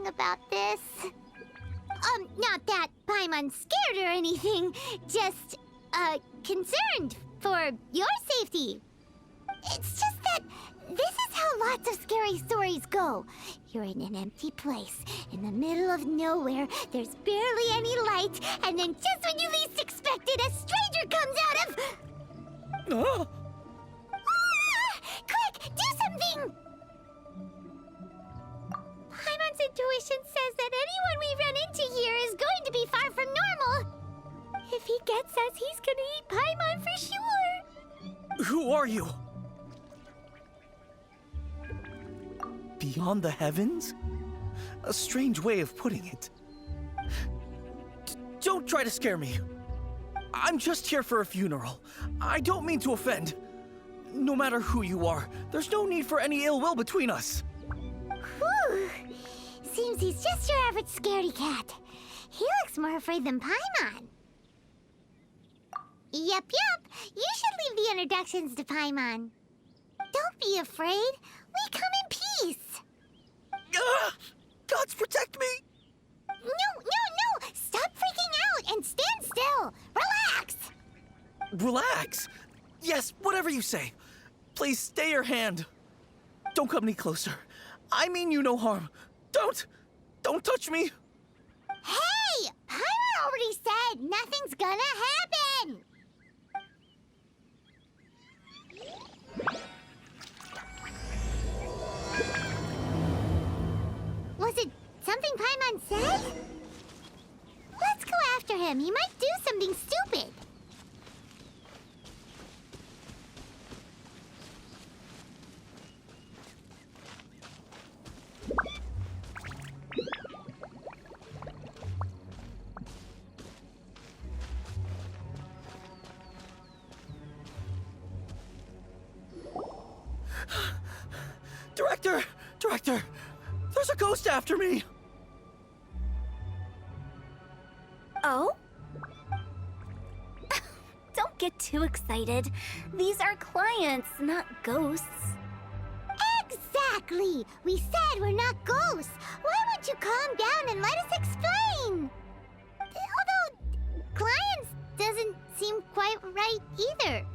something about this. Not that Paimon's scared or anything, just, concerned for your safety. It's just that this is how lots of scary stories go. You're in an empty place, in the middle of nowhere, there's barely any light, and then just when you least expect it, a stranger comes out of... Oh! Quick, do something! Paimon's intuition says that anyone we run into here is going to be far from normal. If he gets us, he's gonna eat Paimon for sure. Who are you? Beyond the heavens? A strange way of putting it. Don't try to scare me. I'm just here for a funeral. I don't mean to offend. No matter who you are, there's no need for any ill will between us. Whew. Seems he's just your average scaredy cat. He looks more afraid than Paimon. Yep. You should leave the introductions to Paimon. Don't be afraid. We come in peace. Gods protect me! No! Stop freaking out and stand still. Relax. Relax. Yes, whatever you say. Please stay your hand. Don't come any closer. I mean you no harm. Don't touch me. Hey! Paimon already said nothing's gonna happen. Was it something Paimon said? Let's go after him. He might do something stupid. Director! There's a ghost after me! Oh? Don't get too excited. These are clients, not ghosts. Exactly! We said we're not ghosts. Why won't you calm down and let us explain? Although, clients doesn't seem quite right either.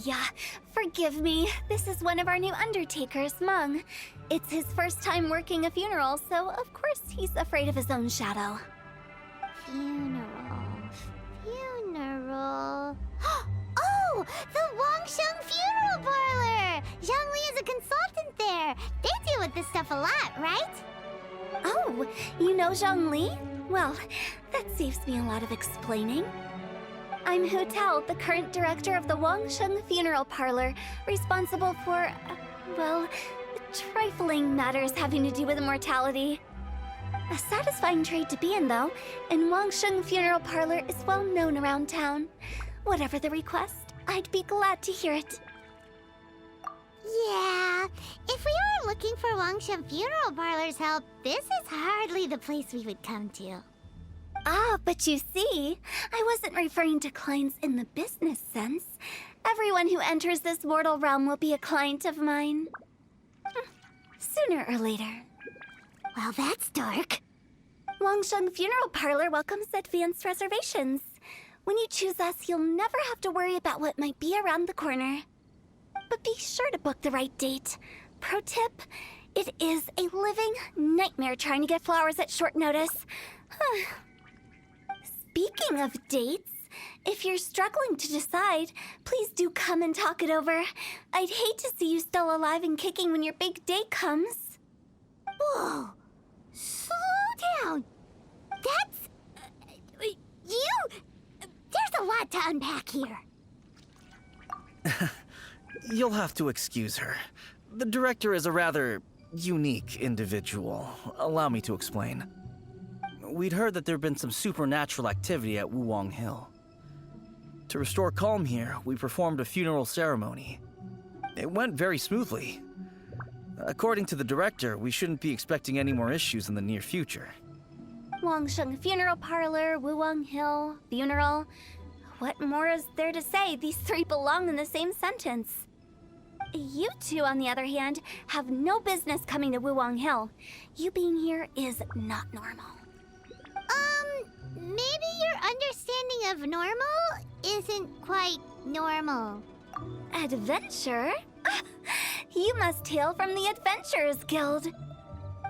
Yeah, forgive me. This is one of our new undertakers, Mung. It's his first time working a funeral, so of course he's afraid of his own shadow. Funeral. Oh! The Wangsheng Funeral Parlor! Zhongli is a consultant there. They deal with this stuff a lot, right? Oh, you know Zhongli? Well, that saves me a lot of explaining. I'm Hu Tao, the current director of the Wangsheng Funeral Parlor, responsible for, well, trifling matters having to do with immortality. A satisfying trade to be in, though, and Wangsheng Funeral Parlor is well known around town. Whatever the request, I'd be glad to hear it. Yeah, if we were looking for Wangsheng Funeral Parlor's help, this is hardly the place we would come to. Ah, but you see, I wasn't referring to clients in the business sense. Everyone who enters this mortal realm will be a client of mine. Sooner or later. Well, that's dark. Wangsheng Funeral Parlor welcomes advanced reservations. When you choose us, you'll never have to worry about what might be around the corner. But be sure to book the right date. Pro tip, it is a living nightmare trying to get flowers at short notice. Speaking of dates, if you're struggling to decide, please do come and talk it over. I'd hate to see you still alive and kicking when your big day comes. Whoa! Slow down! That's... There's a lot to unpack here. You'll have to excuse her. The director is a rather unique individual. Allow me to explain. We'd heard that there'd been some supernatural activity at Wuwang Hill. To restore calm here, we performed a funeral ceremony. It went very smoothly. According to the director, we shouldn't be expecting any more issues in the near future. Wangsheng Funeral Parlor, Wuwang Hill, funeral. What more is there to say? These three belong in the same sentence. You two, on the other hand, have no business coming to Wuwang Hill. You being here is not normal. Maybe your understanding of normal isn't quite normal. Adventure? You must hail from the Adventurers Guild.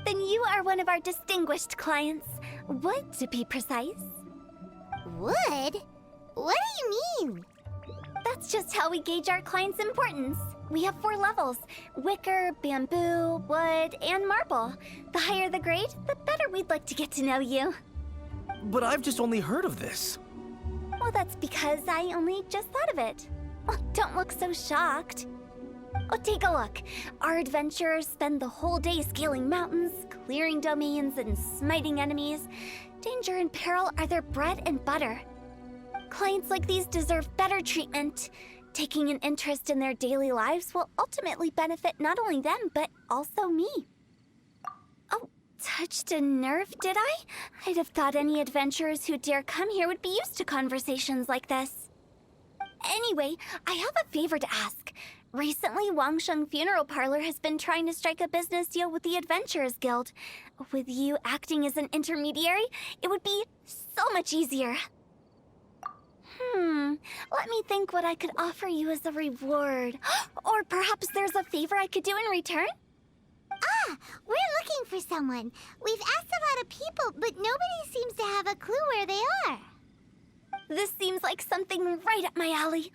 Then you are one of our distinguished clients. Wood, to be precise. Wood? What do you mean? That's just how we gauge our clients' importance. We have 4 levels: wicker, bamboo, wood, and marble. The higher the grade, the better we'd like to get to know you. But I've just only heard of this. Well, that's because I only just thought of it. Oh, don't look so shocked. Oh, take a look. Our adventurers spend the whole day scaling mountains, clearing domains, and smiting enemies. Danger and peril are their bread and butter. Clients like these deserve better treatment. Taking an interest in their daily lives will ultimately benefit not only them, but also me. Oh, touched a nerve, did I? I'd have thought any adventurers who dare come here would be used to conversations like this. Anyway, I have a favor to ask. Recently, Wangsheng Funeral Parlor has been trying to strike a business deal with the Adventurers Guild. With you acting as an intermediary, it would be so much easier. Let me think what I could offer you as a reward. Or perhaps there's a favor I could do in return? We're looking for someone. We've asked a lot of people, but nobody seems to have a clue where they are. This seems like something right up my alley.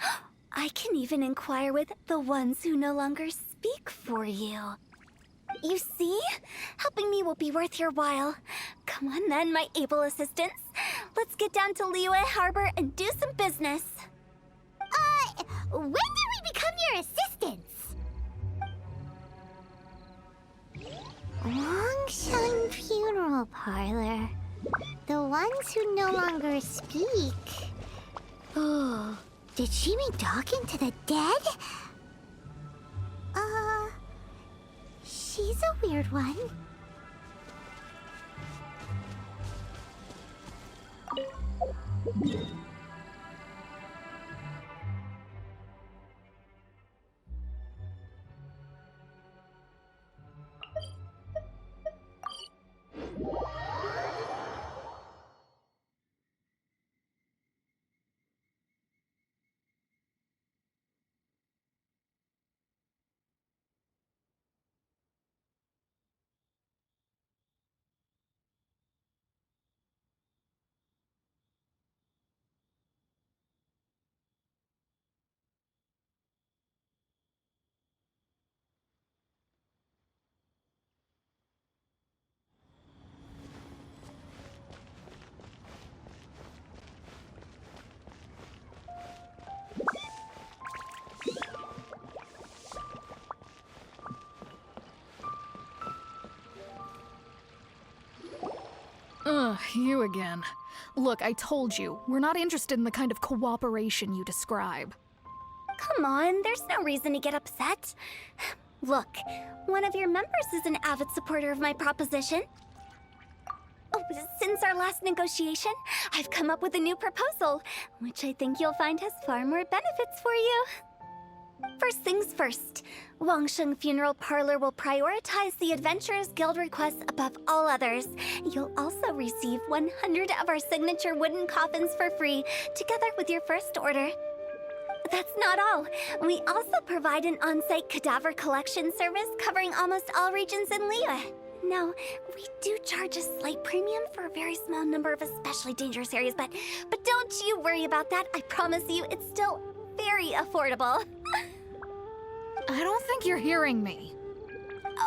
I can even inquire with the ones who no longer speak for you. You see? Helping me will be worth your while. Come on then, my able assistants. Let's get down to Liyue Harbor and do some business. When did we become your assistants? Wangsheng Funeral Parlor. The ones who no longer speak. Oh, did she mean talking to the dead? She's a weird one. Ugh, you again. Look, I told you, we're not interested in the kind of cooperation you describe. Come on, there's no reason to get upset. Look, one of your members is an avid supporter of my proposition. Oh, since our last negotiation, I've come up with a new proposal, which I think you'll find has far more benefits for you. First things first, Wangsheng Funeral Parlor will prioritize the Adventurers Guild requests above all others. You'll also receive 100 of our signature wooden coffins for free, together with your first order. That's not all. We also provide an on-site cadaver collection service covering almost all regions in Liyue. Now, we do charge a slight premium for a very small number of especially dangerous areas, but don't you worry about that. I promise you, it's still very affordable. I don't think you're hearing me.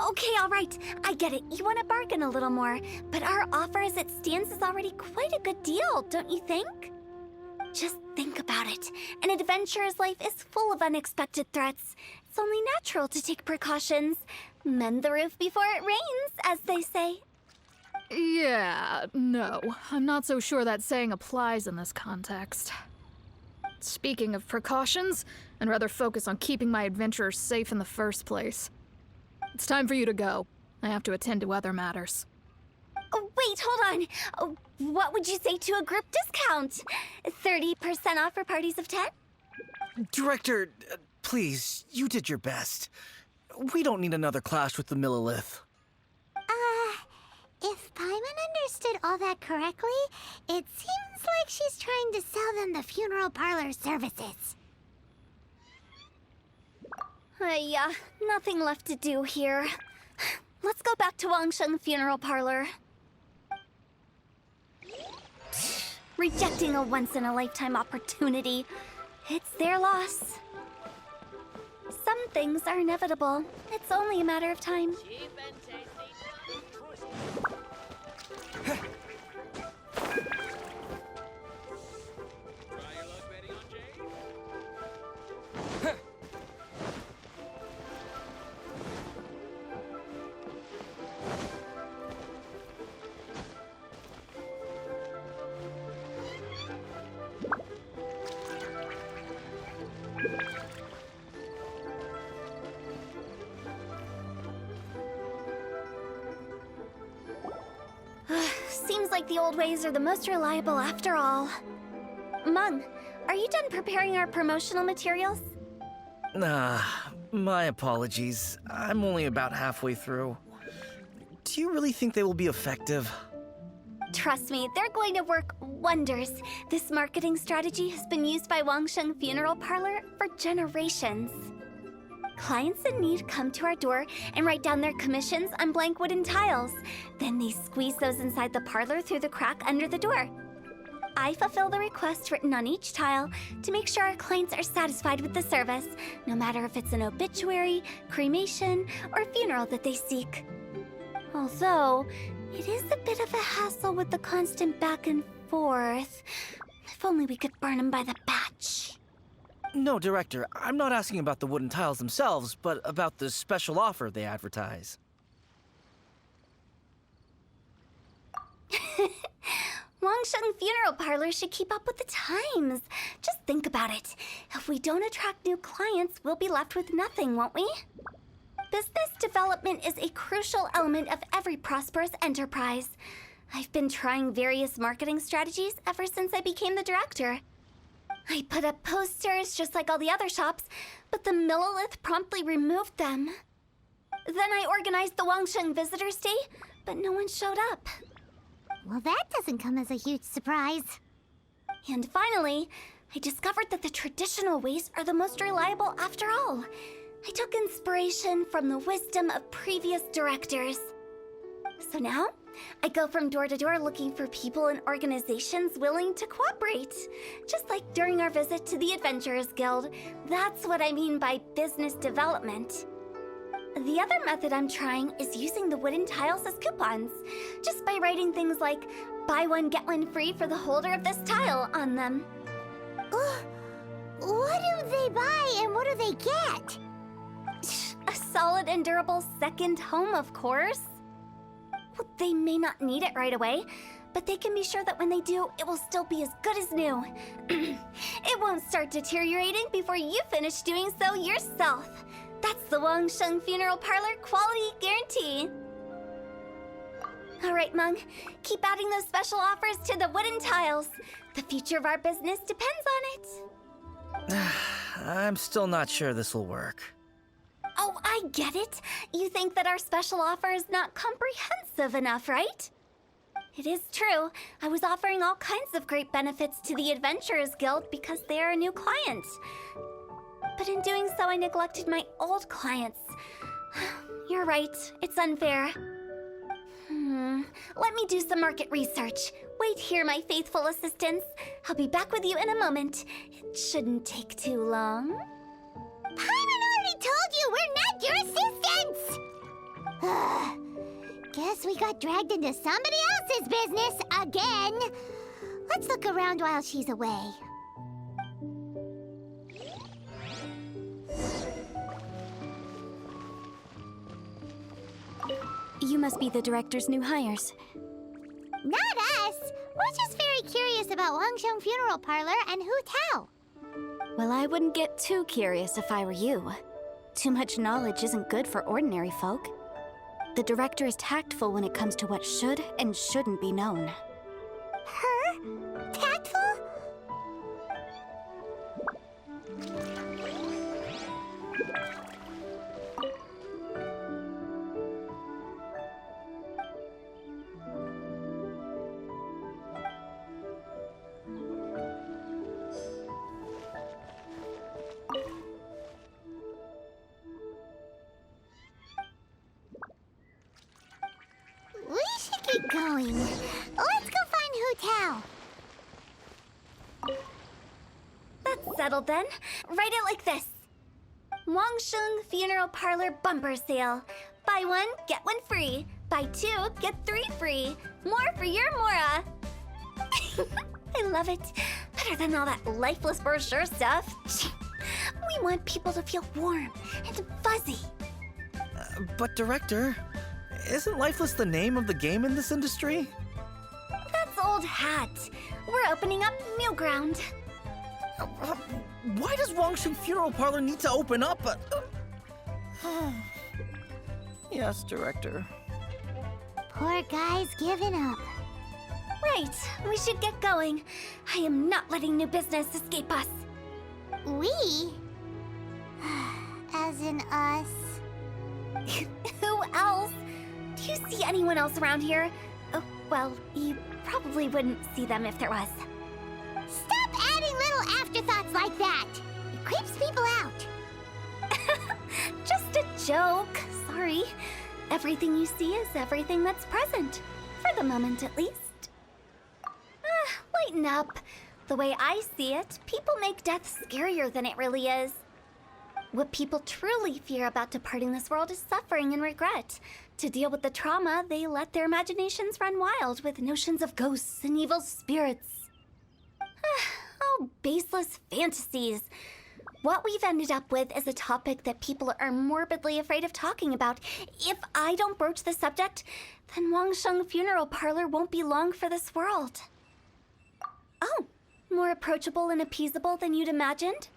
Okay, all right. I get it. You want to bargain a little more, but our offer as it stands is already quite a good deal, don't you think? Just think about it. An adventurer's life is full of unexpected threats. It's only natural to take precautions. Mend the roof before it rains, as they say. Yeah, no. I'm not so sure that saying applies in this context. Speaking of precautions, I'd rather focus on keeping my adventurers safe in the first place. It's time for you to go. I have to attend to other matters. Oh, wait, hold on. Oh, what would you say to a group discount? 30% off for parties of 10? Director, Please, you did your best. We don't need another clash with the Millilith. If Paimon understood all that correctly, it seems like she's trying to sell them the funeral parlor services. Yeah, nothing left to do here. Let's go back to Wangsheng Funeral Parlor. Rejecting a once-in-a-lifetime opportunity. It's their loss. Some things are inevitable. It's only a matter of time. Seems like the old ways are the most reliable after all. Mung, are you done preparing our promotional materials? My apologies. I'm only about halfway through. Do you really think they will be effective? Trust me, they're going to work wonders. This marketing strategy has been used by Wangsheng Funeral Parlor for generations. Clients in need come to our door and write down their commissions on blank wooden tiles. Then they squeeze those inside the parlor through the crack under the door. I fulfill the requests written on each tile to make sure our clients are satisfied with the service, no matter if it's an obituary, cremation, or funeral that they seek. Although, it is a bit of a hassle with the constant back and forth. If only we could burn them by the batch. No, Director, I'm not asking about the wooden tiles themselves, but about the special offer they advertise. Wangsheng Funeral Parlor should keep up with the times. Just think about it. If we don't attract new clients, we'll be left with nothing, won't we? Business development is a crucial element of every prosperous enterprise. I've been trying various marketing strategies ever since I became the director. I put up posters just like all the other shops, but the Millilith promptly removed them. Then I organized the Wangsheng Visitors Day, but no one showed up. Well, that doesn't come as a huge surprise. And finally, I discovered that the traditional ways are the most reliable after all. I took inspiration from the wisdom of previous directors. So now, I go from door to door looking for people and organizations willing to cooperate. Just like during our visit to the Adventurers Guild. That's what I mean by business development. The other method I'm trying is using the wooden tiles as coupons. Just by writing things like, buy one, get one free for the holder of this tile on them. What do they buy and what do they get? A solid and durable second home, of course. Well, they may not need it right away, but they can be sure that when they do, it will still be as good as new. It won't start deteriorating before you finish doing so yourself. That's the Wangsheng Funeral Parlor quality guarantee. All right, Mung, keep adding those special offers to the wooden tiles. The future of our business depends on it. I'm still not sure this will work. Oh, I get it. You think that our special offer is not comprehensive enough, right? It is true. I was offering all kinds of great benefits to the Adventurers Guild because they are a new client. But in doing so, I neglected my old clients. You're right. It's unfair. Let me do some market research. Wait here, my faithful assistants. I'll be back with you in a moment. It shouldn't take too long. Paimon already told you we're not your assistants! Guess we got dragged into somebody else's business again. Let's look around while she's away. You must be the director's new hires. Not us! We're just very curious about Wangsheng Funeral Parlor and Hu Tao. Well, I wouldn't get too curious if I were you. Too much knowledge isn't good for ordinary folk. The director is tactful when it comes to what should and shouldn't be known. Her? Tactful? going. Let's go find Hu Tao. That's settled then. Write it like this. Wangsheng Funeral Parlor Bumper Sale. Buy one, get one free. Buy two, get three free. More for your Mora. I love it. Better than all that lifeless brochure stuff. We want people to feel warm and fuzzy. But Director, isn't Lifeless the name of the game in this industry? That's old hat. We're opening up new ground. Why does Wangsheng Funeral Parlor need to open up? Yes, Director. Poor guy's giving up. Right, we should get going. I am not letting new business escape us. We? As in us. Who else? Do you see anyone else around here? Oh, well, you probably wouldn't see them if there was. Stop adding little afterthoughts like that. It creeps people out. Just a joke. Sorry. Everything you see is everything that's present. For the moment, at least. Lighten up. The way I see it, people make death scarier than it really is. What people truly fear about departing this world is suffering and regret. To deal with the trauma, they let their imaginations run wild with notions of ghosts and evil spirits. Oh, baseless fantasies. What we've ended up with is a topic that people are morbidly afraid of talking about. If I don't broach the subject, then Wangsheng Funeral Parlor won't be long for this world. Oh, more approachable and appeasable than you'd imagined?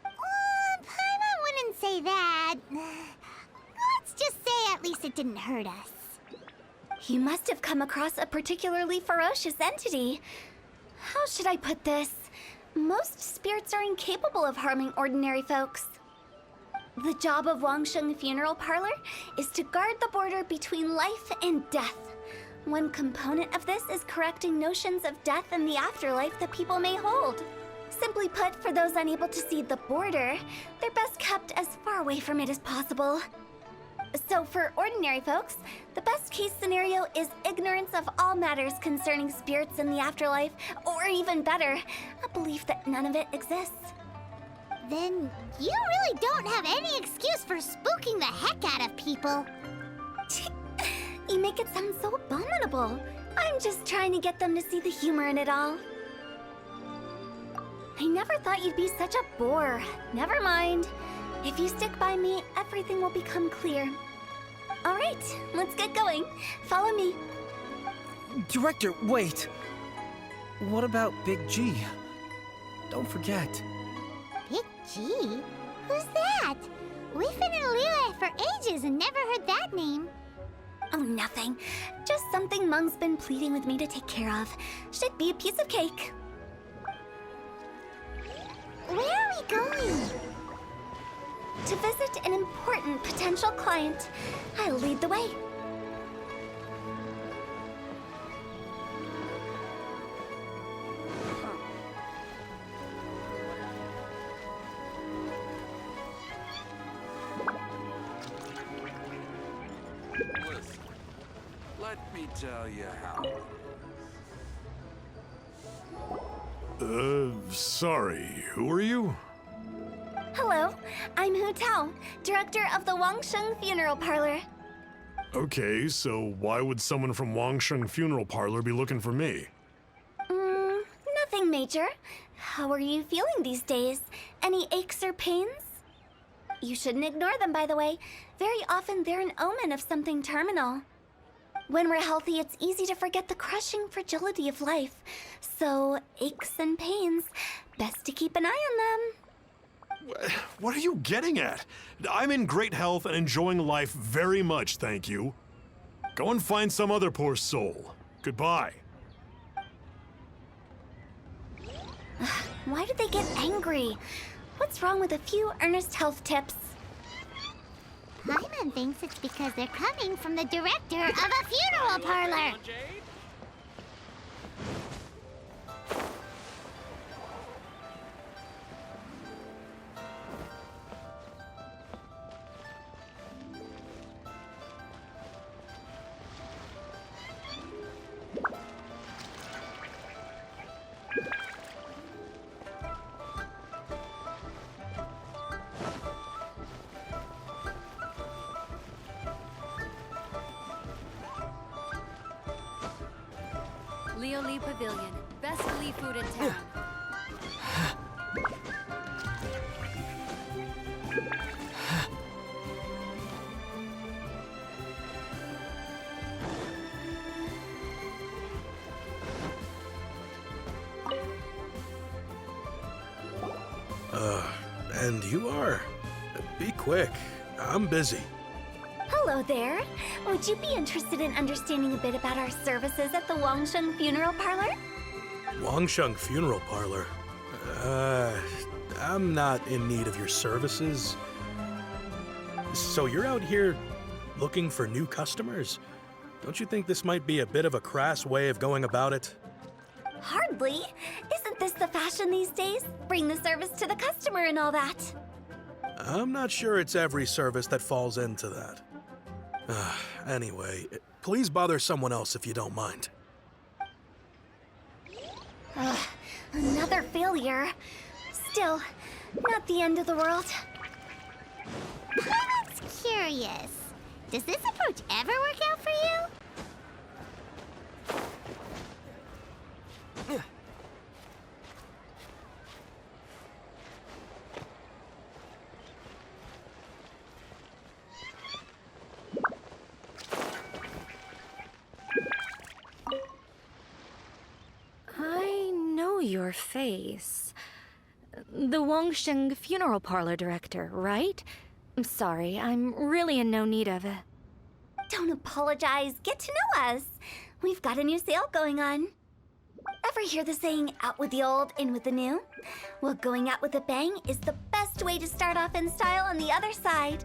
Paimon wouldn't say that. Let's just say at least it didn't hurt us. You must have come across a particularly ferocious entity. How should I put this? Most spirits are incapable of harming ordinary folks. The job of Wangsheng Funeral Parlor is to guard the border between life and death. One component of this is correcting notions of death and the afterlife that people may hold. Simply put, for those unable to see the border, they're best kept as far away from it as possible. So for ordinary folks, the best case scenario is ignorance of all matters concerning spirits in the afterlife, or even better, a belief that none of it exists. Then you really don't have any excuse for spooking the heck out of people. You make it sound so abominable. I'm just trying to get them to see the humor in it all. I never thought you'd be such a bore. Never mind. If you stick by me, everything will become clear. All right, let's get going. Follow me. Director, wait! What about Big G? Don't forget. Big G? Who's that? We've been in Liyue for ages and never heard that name. Oh, nothing. Just something Mung's been pleading with me to take care of. Should be a piece of cake. Where are we going? To visit an important potential client. I'll lead the way. Listen, let me tell you how. Sorry, who are you? Hello, I'm Hu Tao, director of the Wangsheng Funeral Parlor. Okay, so why would someone from Wangsheng Funeral Parlor be looking for me? Nothing major. How are you feeling these days? Any aches or pains? You shouldn't ignore them, by the way. Very often they're an omen of something terminal. When we're healthy, it's easy to forget the crushing fragility of life. So, aches and pains, best to keep an eye on them. What are you getting at? I'm in great health and enjoying life very much, thank you. Go and find some other poor soul. Goodbye. Why do they get angry? What's wrong with a few earnest health tips? Paimon thinks it's because they're coming from the director of a funeral parlor. Pavilion. Best Lee food in town. And you are? Be quick. I'm busy. Hello there. Would you be interested in understanding a bit about our services at the Wangsheng Funeral Parlor? Wangsheng Funeral Parlor? I'm not in need of your services. So you're out here looking for new customers? Don't you think this might be a bit of a crass way of going about it? Hardly. Isn't this the fashion these days? Bring the service to the customer and all that. I'm not sure it's every service that falls into that. Anyway, please bother someone else if you don't mind. Another failure. Still, not the end of the world. That's curious. Does this approach ever work out for you? I know your face. The Wangsheng Funeral Parlor director, right? I'm sorry, I'm really in no need of it. Don't apologize. Get to know us. We've got a new sale going on. Ever hear the saying, out with the old, in with the new? Well, going out with a bang is the best way to start off in style on the other side.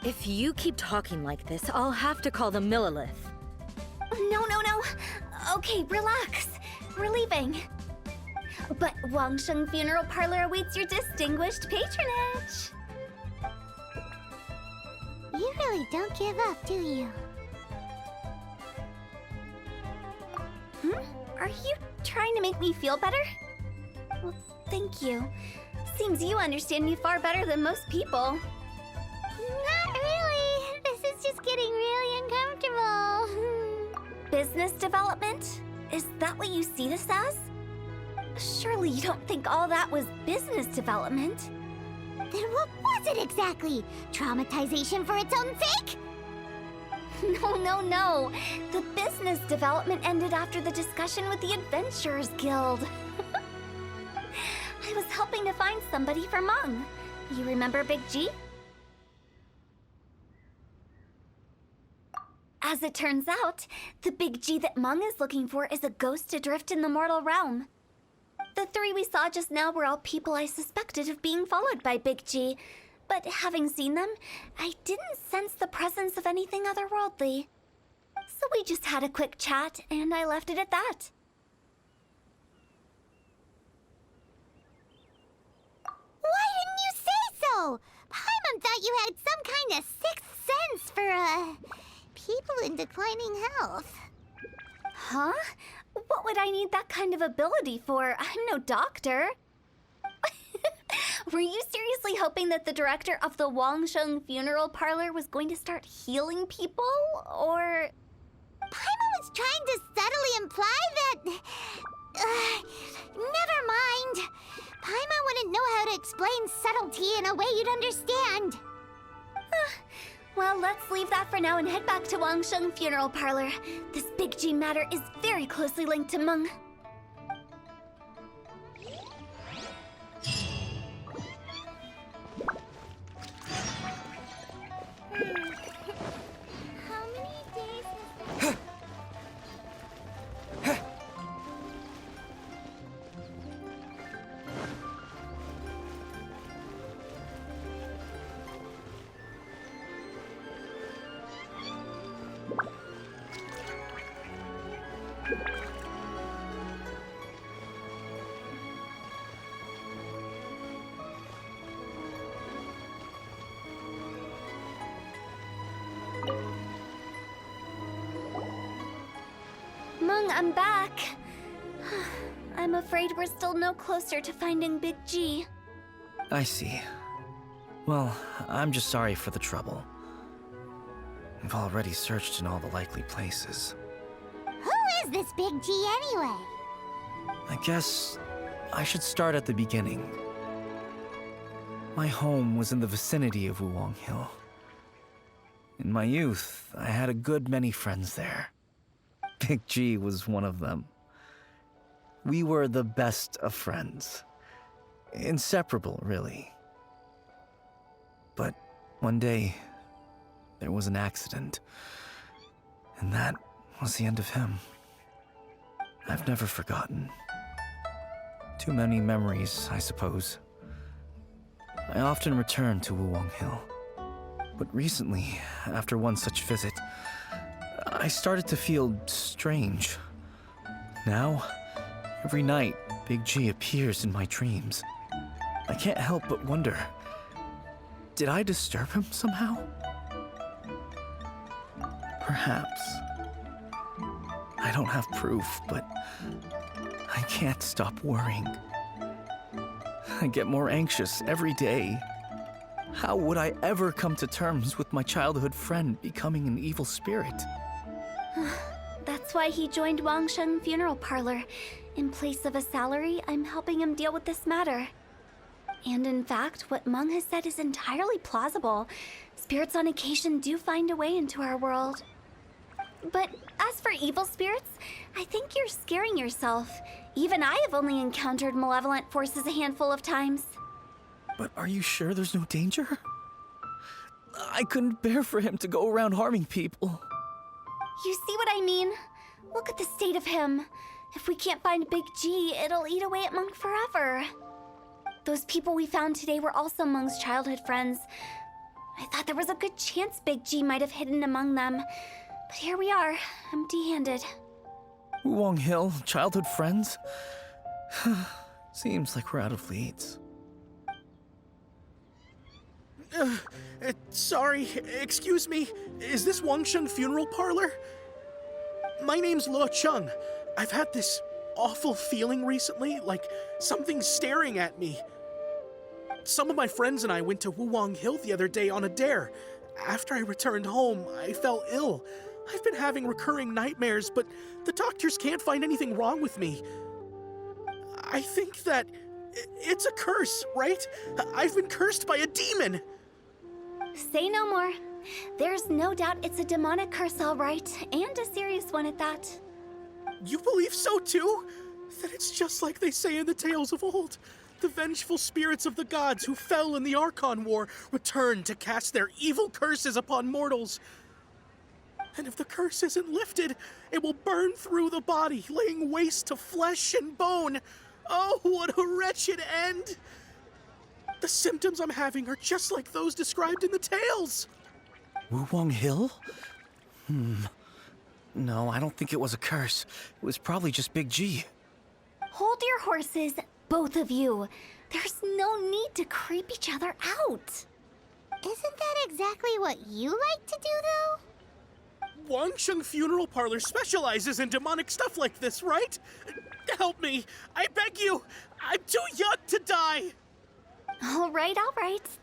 If you keep talking like this, I'll have to call the Millilith. No. Okay, relax. We're leaving. But Wangsheng Funeral Parlor awaits your distinguished patronage. You really don't give up, do you? Are you trying to make me feel better? Well, thank you. Seems you understand me far better than most people. Not really. This is just getting really uncomfortable. Business development? Is that what you see this as? Surely you don't think all that was business development? Then what was it exactly? Traumatization for its own sake? No. The business development ended after the discussion with the Adventurers Guild. I was helping to find somebody for Meng. You remember Big G? As it turns out, the Big G that Meng is looking for is a ghost adrift in the mortal realm. The three we saw just now were all people I suspected of being followed by Big G. But having seen them, I didn't sense the presence of anything otherworldly. So we just had a quick chat, and I left it at that. Why didn't you say so? Paimon thought you had some kind of sixth sense for, people in declining health. Huh? What would I need that kind of ability for? I'm no doctor. Were you seriously hoping that the director of the Wangsheng Funeral Parlor was going to start healing people, or...? Paimon was trying to subtly imply that... never mind. Paimon wouldn't know how to explain subtlety in a way you'd understand. Well, let's leave that for now and head back to Wangsheng Funeral Parlor. This Big G matter is very closely linked to Meng. How many days has Meng, I'm back. I'm afraid we're still no closer to finding Big G. I see. Well, I'm just sorry for the trouble. I've already searched in all the likely places. Who is this Big G anyway? I guess I should start at the beginning. My home was in the vicinity of Wuwang Hill. In my youth, I had a good many friends there. Big G was one of them. We were the best of friends. Inseparable, really. But one day, there was an accident. And that was the end of him. I've never forgotten. Too many memories, I suppose. I often return to Wuwang Hill. But recently, after one such visit, I started to feel strange. Now, every night, Big G appears in my dreams. I can't help but wonder, did I disturb him somehow? Perhaps. I don't have proof, but I can't stop worrying. I get more anxious every day. How would I ever come to terms with my childhood friend becoming an evil spirit? That's why he joined Wangsheng Funeral Parlor. In place of a salary, I'm helping him deal with this matter. And in fact, what Meng has said is entirely plausible. Spirits on occasion do find a way into our world. But as for evil spirits, I think you're scaring yourself. Even I have only encountered malevolent forces a handful of times. But are you sure there's no danger? I couldn't bear for him to go around harming people. You see what I mean? Look at the state of him. If we can't find Big G, it'll eat away at Monk forever. Those people we found today were also Monk's childhood friends. I thought there was a good chance Big G might have hidden among them. But here we are, empty-handed. Wuwang Hill, childhood friends? Seems like we're out of leads. Sorry, excuse me. Is this Wangsheng Funeral Parlor? My name's Luo Chung. I've had this awful feeling recently, like something's staring at me. Some of my friends and I went to Wuwang Hill the other day on a dare. After I returned home, I fell ill. I've been having recurring nightmares, but the doctors can't find anything wrong with me. I think that it's a curse, right? I've been cursed by a demon. Say no more. There's no doubt it's a demonic curse, all right, and a serious one at that. You believe so too? That it's just like they say in the tales of old. The vengeful spirits of the gods who fell in the Archon War return to cast their evil curses upon mortals. And if the curse isn't lifted, it will burn through the body, laying waste to flesh and bone. Oh, what a wretched end! The symptoms I'm having are just like those described in the tales. Wuwang Hill? No, I don't think it was a curse. It was probably just Big G. Hold your horses, both of you. There's no need to creep each other out. Isn't that exactly what you like to do, though? Wangsheng Funeral Parlor specializes in demonic stuff like this, right? Help me, I beg you. I'm too young to die. All right.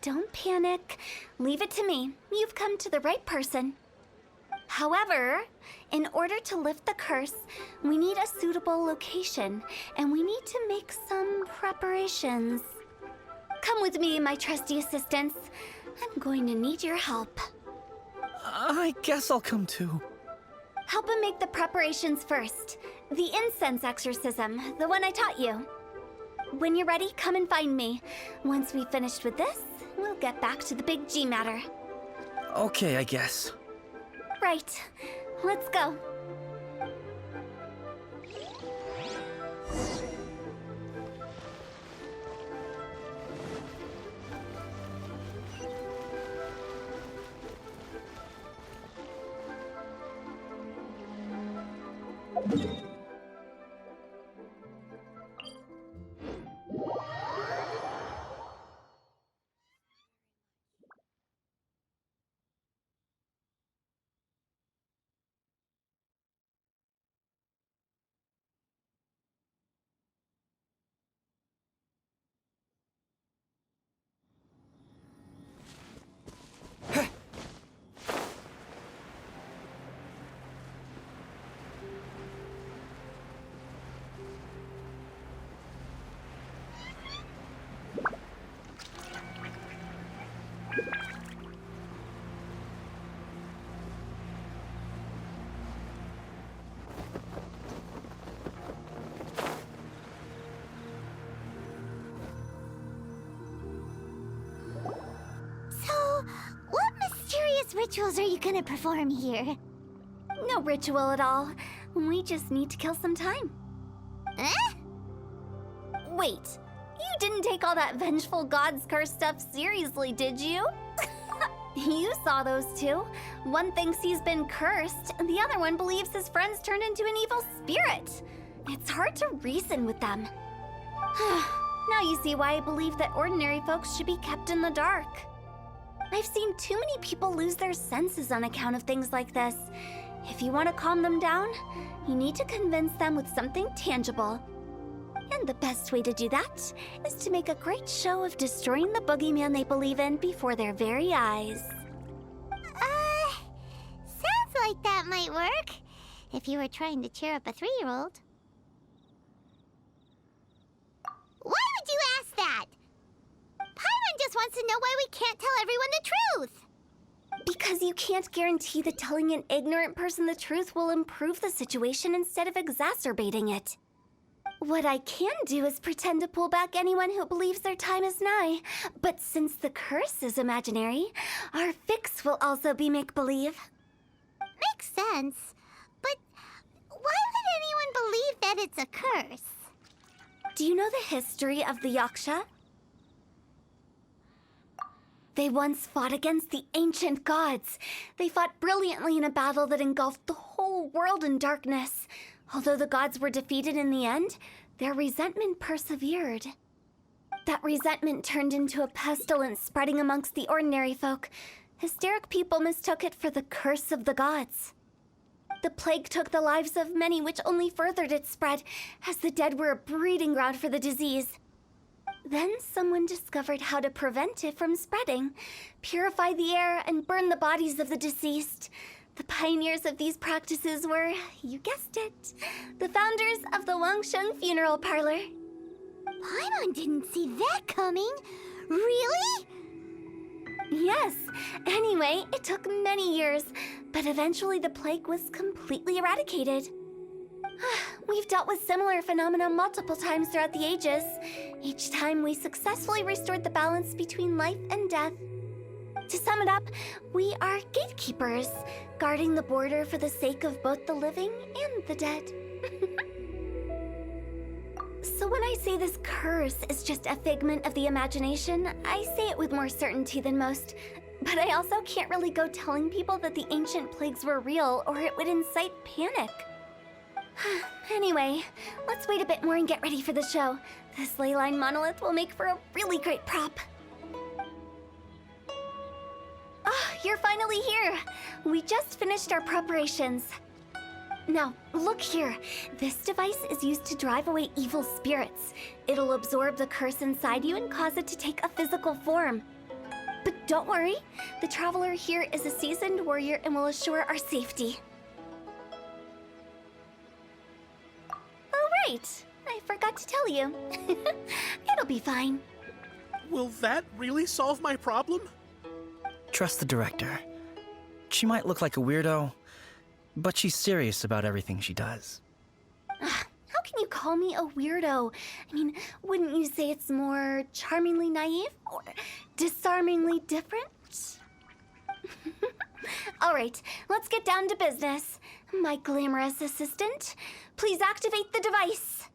Don't panic. Leave it to me. You've come to the right person. However, in order to lift the curse, we need a suitable location, and we need to make some preparations. Come with me, my trusty assistants. I'm going to need your help. I guess I'll come too. Help him make the preparations first. The incense exorcism, the one I taught you. When you're ready, come and find me. Once we've finished with this, we'll get back to the Big G matter. Okay, I guess. Right. Let's go. rituals are you gonna perform here? No ritual at all. We just need to kill some time. Eh? Wait, you didn't take all that vengeful god's curse stuff seriously, did you? You saw those two. One thinks he's been cursed, and the other one believes his friend's turned into an evil spirit. It's hard to reason with them. Now you see why I believe that ordinary folks should be kept in the dark. I've seen too many people lose their senses on account of things like this. If you want to calm them down, you need to convince them with something tangible. And the best way to do that is to make a great show of destroying the boogeyman they believe in before their very eyes. Sounds like that might work. If you were trying to cheer up a 3-year-old. Why would you ask that? Paimon just wants to know why we can't tell everyone the truth. Because you can't guarantee that telling an ignorant person the truth will improve the situation instead of exacerbating it. What I can do is pretend to pull back anyone who believes their time is nigh. But since the curse is imaginary, our fix will also be make-believe. Makes sense. But why would anyone believe that it's a curse? Do you know the history of the Yaksha? They once fought against the ancient gods. They fought brilliantly in a battle that engulfed the whole world in darkness. Although the gods were defeated in the end, their resentment persevered. That resentment turned into a pestilence spreading amongst the ordinary folk. Hysteric people mistook it for the curse of the gods. The plague took the lives of many, which only furthered its spread, as the dead were a breeding ground for the disease. Then someone discovered how to prevent it from spreading, purify the air, and burn the bodies of the deceased. The pioneers of these practices were, you guessed it, the founders of the Wangsheng Funeral Parlor. Paimon didn't see that coming. Really? Yes. Anyway, it took many years, but eventually the plague was completely eradicated. We've dealt with similar phenomena multiple times throughout the ages. Each time we successfully restored the balance between life and death. To sum it up, we are gatekeepers, guarding the border for the sake of both the living and the dead. So when I say this curse is just a figment of the imagination, I say it with more certainty than most. But I also can't really go telling people that the ancient plagues were real, or it would incite panic. Anyway, let's wait a bit more and get ready for the show. This leyline monolith will make for a really great prop. Oh, you're finally here! We just finished our preparations. Now, look here. This device is used to drive away evil spirits. It'll absorb the curse inside you and cause it to take a physical form. But don't worry, the traveler here is a seasoned warrior and will assure our safety. Oh, right. I forgot to tell you. It'll be fine. Will that really solve my problem? Trust the director. She might look like a weirdo, but she's serious about everything she does. How can you call me a weirdo? I mean, wouldn't you say it's more charmingly naive or disarmingly different? All right, let's get down to business. My glamorous assistant, please activate the device.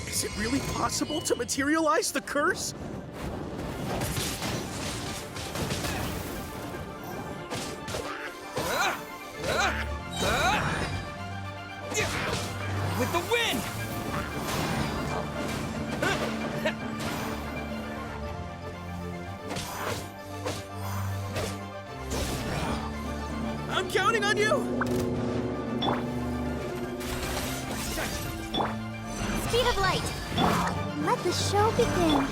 Is it really possible to materialize the curse? With the wind! I'm counting on you! Speed of light. Let the show begin.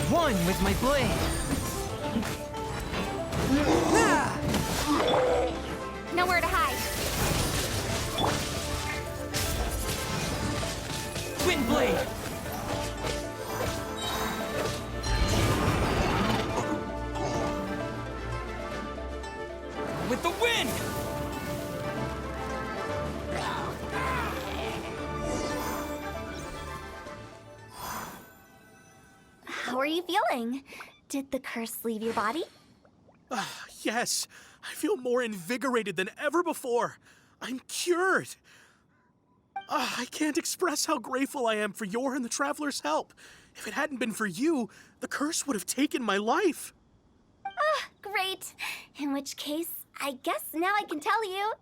One with my blade! nowhere to hide. Wind blade! With the wind! How are you feeling? Did the curse leave your body? Yes, I feel more invigorated than ever before. I'm cured. I can't express how grateful I am for your and the Traveler's help. If it hadn't been for you, the curse would have taken my life. Great. In which case, I guess now I can tell you.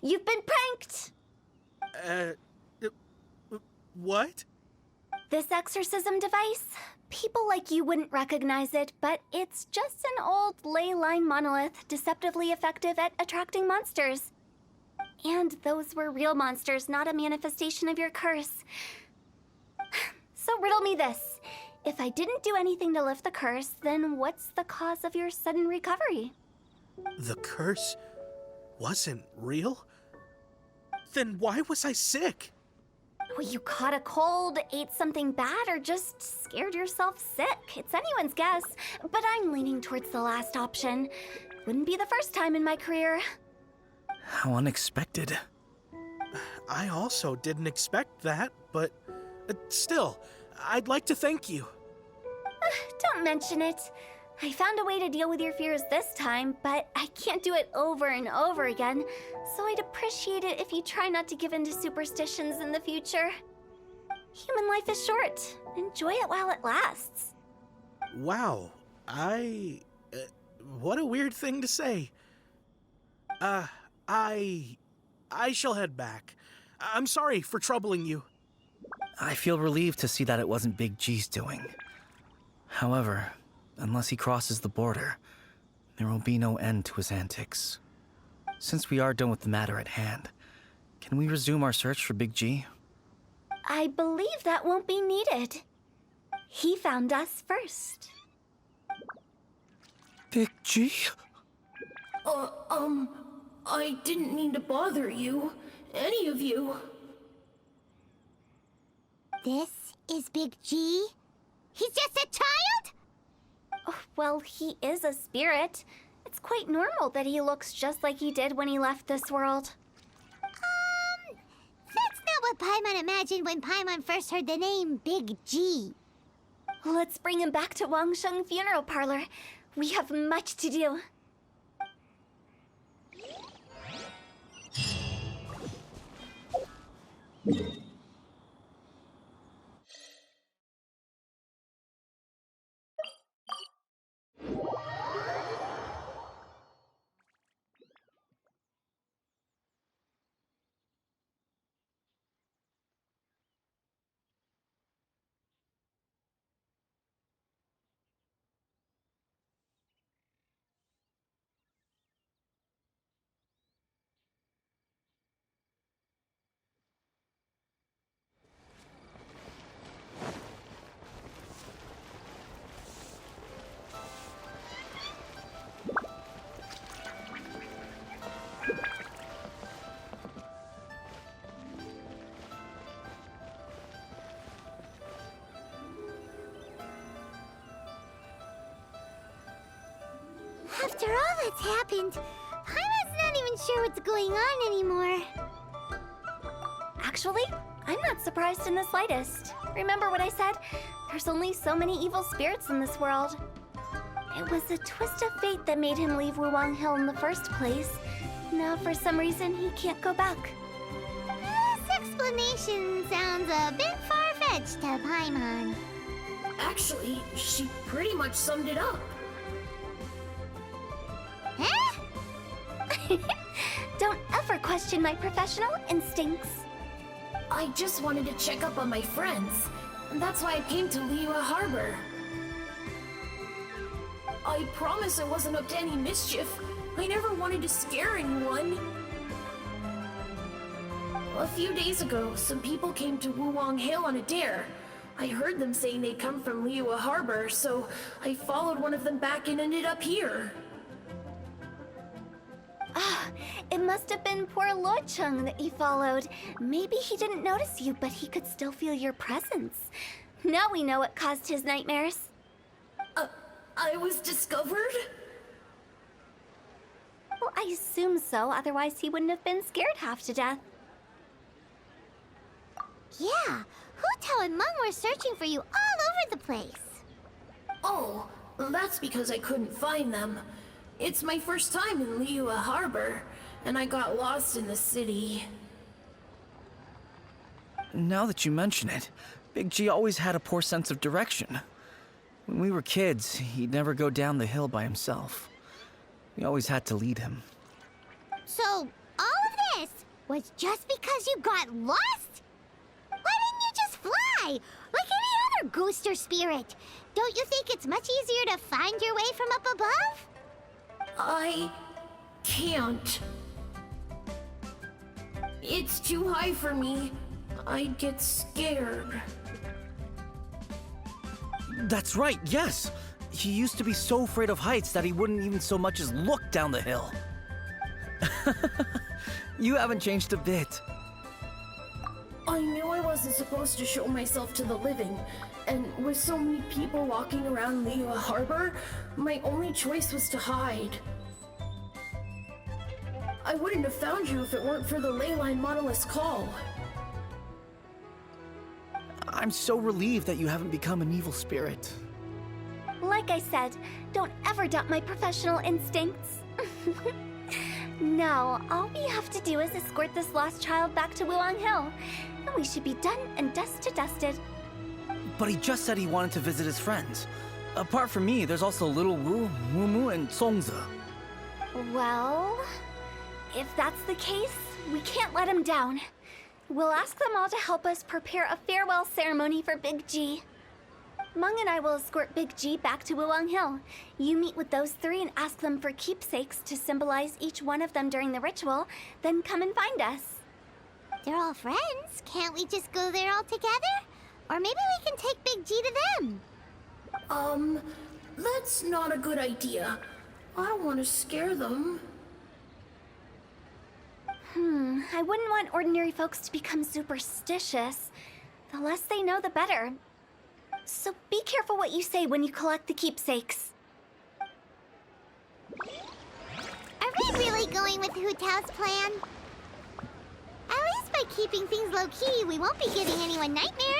You've been pranked! What? This exorcism device, people like you wouldn't recognize it, but it's just an old ley line monolith deceptively effective at attracting monsters. And those were real monsters, not a manifestation of your curse. So riddle me this. If I didn't do anything to lift the curse, then what's the cause of your sudden recovery? The curse wasn't real? Then why was I sick? Well, you caught a cold, ate something bad, or just scared yourself sick. It's anyone's guess, but I'm leaning towards the last option. Wouldn't be the first time in my career. How unexpected. I also didn't expect that, but still, I'd like to thank you. Don't mention it. I found a way to deal with your fears this time, but I can't do it over and over again, so I'd appreciate it if you try not to give in to superstitions in the future. Human life is short. Enjoy it while it lasts. Wow, what a weird thing to say. I shall head back. I'm sorry for troubling you. I feel relieved to see that it wasn't Big G's doing. However, unless he crosses the border, there will be no end to his antics. Since we are done with the matter at hand, can we resume our search for Big G? I believe that won't be needed. He found us first. Big G? I didn't mean to bother you. Any of you. This is Big G? He's just a child? Oh, well, he is a spirit. It's quite normal that he looks just like he did when he left this world. That's not what Paimon imagined when Paimon first heard the name Big G. Let's bring him back to Wangsheng Funeral Parlor. We have much to do. After all that's happened, Paimon's not even sure what's going on anymore. Actually, I'm not surprised in the slightest. Remember what I said? There's only so many evil spirits in this world. It was a twist of fate that made him leave Wuwang Hill in the first place. Now, for some reason, he can't go back. This explanation sounds a bit far-fetched to Paimon. Actually, she pretty much summed it up. Huh? Don't ever question my professional instincts. I just wanted to check up on my friends. That's why I came to Liyue Harbor. I promise I wasn't up to any mischief. I never wanted to scare anyone. A few days ago, some people came to Wuwang Hill on a dare. I heard them saying they'd come from Liyue Harbor, so I followed one of them back and ended up here. It must have been poor Lo Chung that you followed. Maybe he didn't notice you, but he could still feel your presence. Now we know what caused his nightmares. I was discovered? Well, I assume so, otherwise he wouldn't have been scared half to death. Yeah, Hu Tao and Meng were searching for you all over the place. Oh, that's because I couldn't find them. It's my first time in Liyue Harbor, and I got lost in the city. Now that you mention it, Big G always had a poor sense of direction. When we were kids, he'd never go down the hill by himself. We always had to lead him. So, all of this was just because you got lost? Why didn't you just fly? Like any other ghost or spirit? Don't you think it's much easier to find your way from up above? I can't. It's too high for me. I'd get scared. That's right, yes! He used to be so afraid of heights that he wouldn't even so much as look down the hill. You haven't changed a bit. I knew I wasn't supposed to show myself to the living, and with so many people walking around Liyue Harbor, my only choice was to hide. I wouldn't have found you if it weren't for the Leyline Monolith's call. I'm so relieved that you haven't become an evil spirit. Like I said, don't ever doubt my professional instincts. Now, all we have to do is escort this lost child back to Wuang Hill, and we should be done and dust to dusted. But he just said he wanted to visit his friends. Apart from me, there's also Little Wu, Mumu, and Songza. Well, if that's the case, we can't let him down. We'll ask them all to help us prepare a farewell ceremony for Big G. Meng and I will escort Big G back to Wuang Hill. You meet with those three and ask them for keepsakes to symbolize each one of them during the ritual, then come and find us. They're all friends. Can't we just go there all together? Or maybe we can take Big G to them. That's not a good idea. I don't want to scare them. I wouldn't want ordinary folks to become superstitious. The less they know, the better. So be careful what you say when you collect the keepsakes. Are we really going with Hu Tao's plan? At least by keeping things low-key, we won't be giving anyone nightmares.